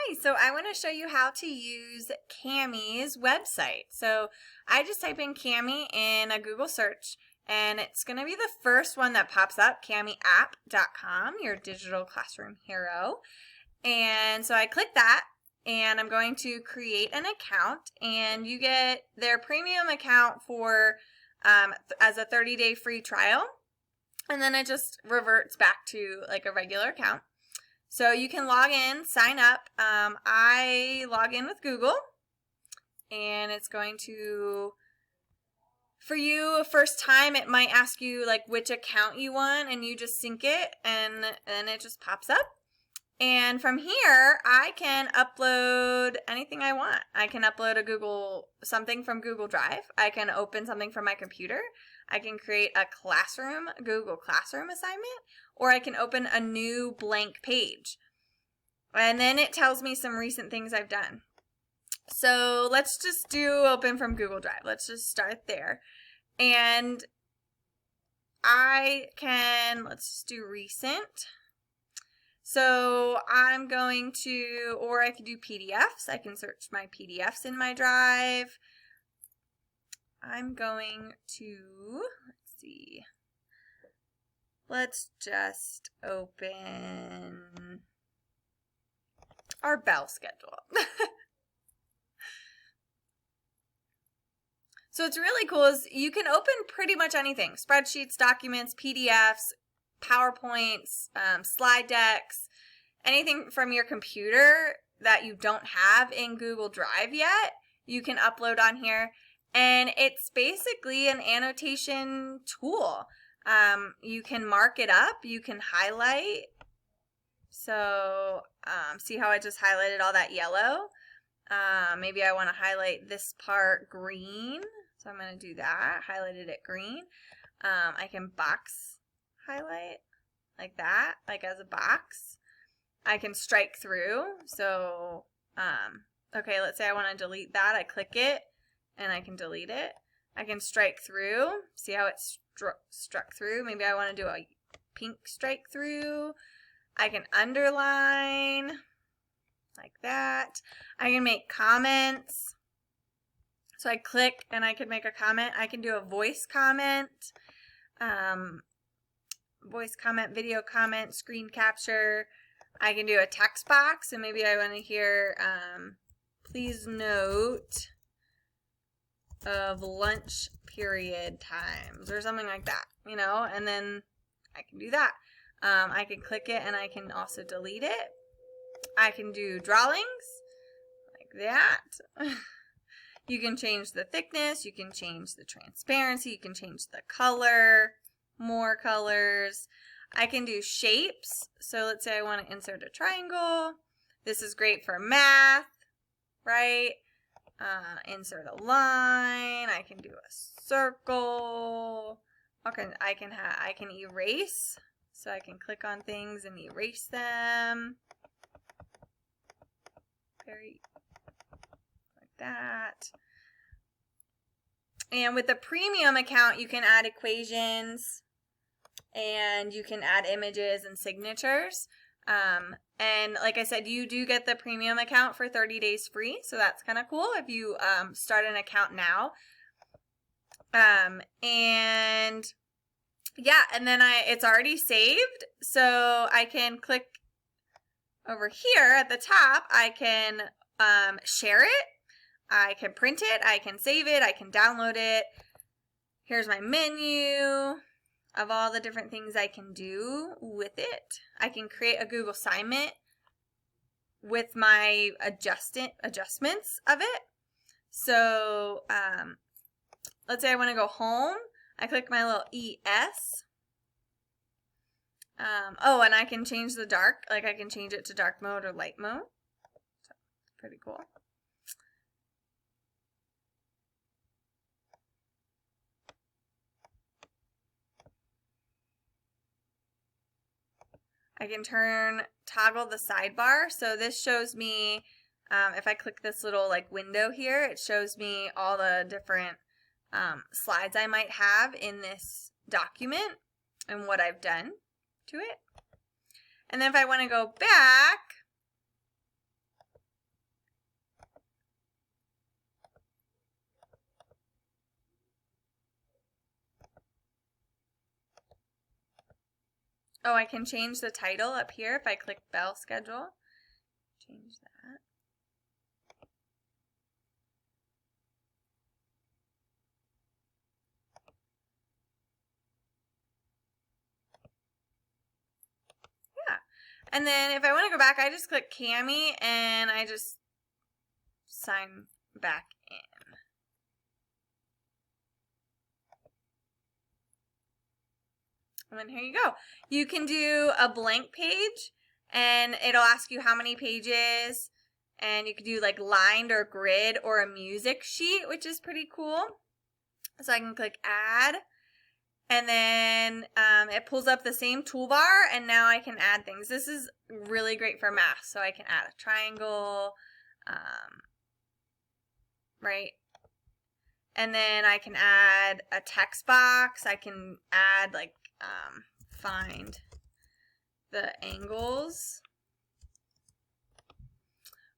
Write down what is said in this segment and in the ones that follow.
Hi, so I want to show you how to use Kami's website. So I just type in Kami in a Google search and it's going to be the first one that pops up, kamiapp.com, your digital classroom hero. And so I click that and I'm going to create an account, and you get their premium account for as a 30-day free trial, and then it just reverts back to like a regular account. So you can log in, sign up. I log in with Google, and it's going to, for you, first time, it might ask you like which account you want, and you just sync it, and then it just pops up. And from here, I can upload anything I want. I can upload something from Google Drive. I can open something from my computer. I can create a Google Classroom assignment, or I can open a new blank page. And then it tells me some recent things I've done. So let's just do open from Google Drive. Let's just start there. And let's just do recent. So I'm going to, or I could do PDFs. I can search my PDFs in my drive. I'm going to, let's see. Let's just open our bell schedule. So what's really cool is you can open pretty much anything. Spreadsheets, documents, PDFs, PowerPoints, slide decks, anything from your computer that you don't have in Google Drive yet, you can upload on here. And it's basically an annotation tool. You can mark it up, you can highlight. So see how I just highlighted all that yellow? Maybe I want to highlight this part green. So I'm going to do that, highlighted it green. I can box highlight like that, like as a box. I can strike through. So, okay, let's say I want to delete that. I click it and I can delete it. I can strike through. See how it struck through? Maybe I want to do a pink strike through. I can underline like that. I can make comments. So I click and I can make a comment. I can do a voice comment. Voice comment, video comment, screen capture. I can do a text box, and maybe I want to hear, please note of lunch period times, or something like that, you know, and then I can do that. I can click it and I can also delete it. I can do drawings like that. You can change the thickness, you can change the transparency, you can change the color, more colors. I can do shapes. So let's say I want to insert a triangle. This is great for math, right? Insert a line. I can do a circle. I can erase. So I can click on things and erase them. Very like that. And with the premium account, you can add equations and you can add images and signatures. And like I said, you do get the premium account for 30 days free. So that's kind of cool if you start an account now. And yeah, and then it's already saved. So I can click over here at the top. I can share it. I can print it. I can save it. I can download it. Here's my menu of all the different things I can do with it. I can create a Google assignment with my adjustments of it. So let's say I want to go home. I click my little ES. Oh, and I can change the dark. Like I can change it to dark mode or light mode. So, pretty cool. I can toggle the sidebar. So this shows me, if I click this little like window here, it shows me all the different slides I might have in this document and what I've done to it. And then if I want to go back, Oh, I can change the title up here if I click Bell Schedule. Change that. Yeah. And then if I want to go back, I just click Cami and I just sign back in. And then here you go. You can do a blank page and it'll ask you how many pages, and you could do like lined or grid or a music sheet, which is pretty cool. So I can click add, and then it pulls up the same toolbar, and now I can add things. This is really great for math. So I can add a triangle, right? And then I can add a text box. I can add like find the angles,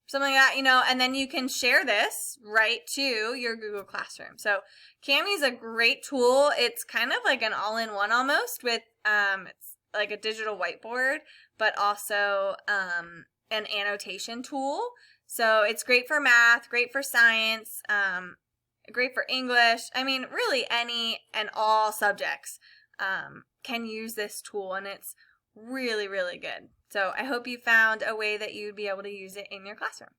something like that, you know, and then you can share this right to your Google Classroom. So Cami is a great tool. It's kind of like an all-in-one almost with, it's like a digital whiteboard, but also an annotation tool. So it's great for math, great for science, great for English. I mean, really any and all subjects can use this tool, and it's really, really good. So I hope you found a way that you'd be able to use it in your classroom.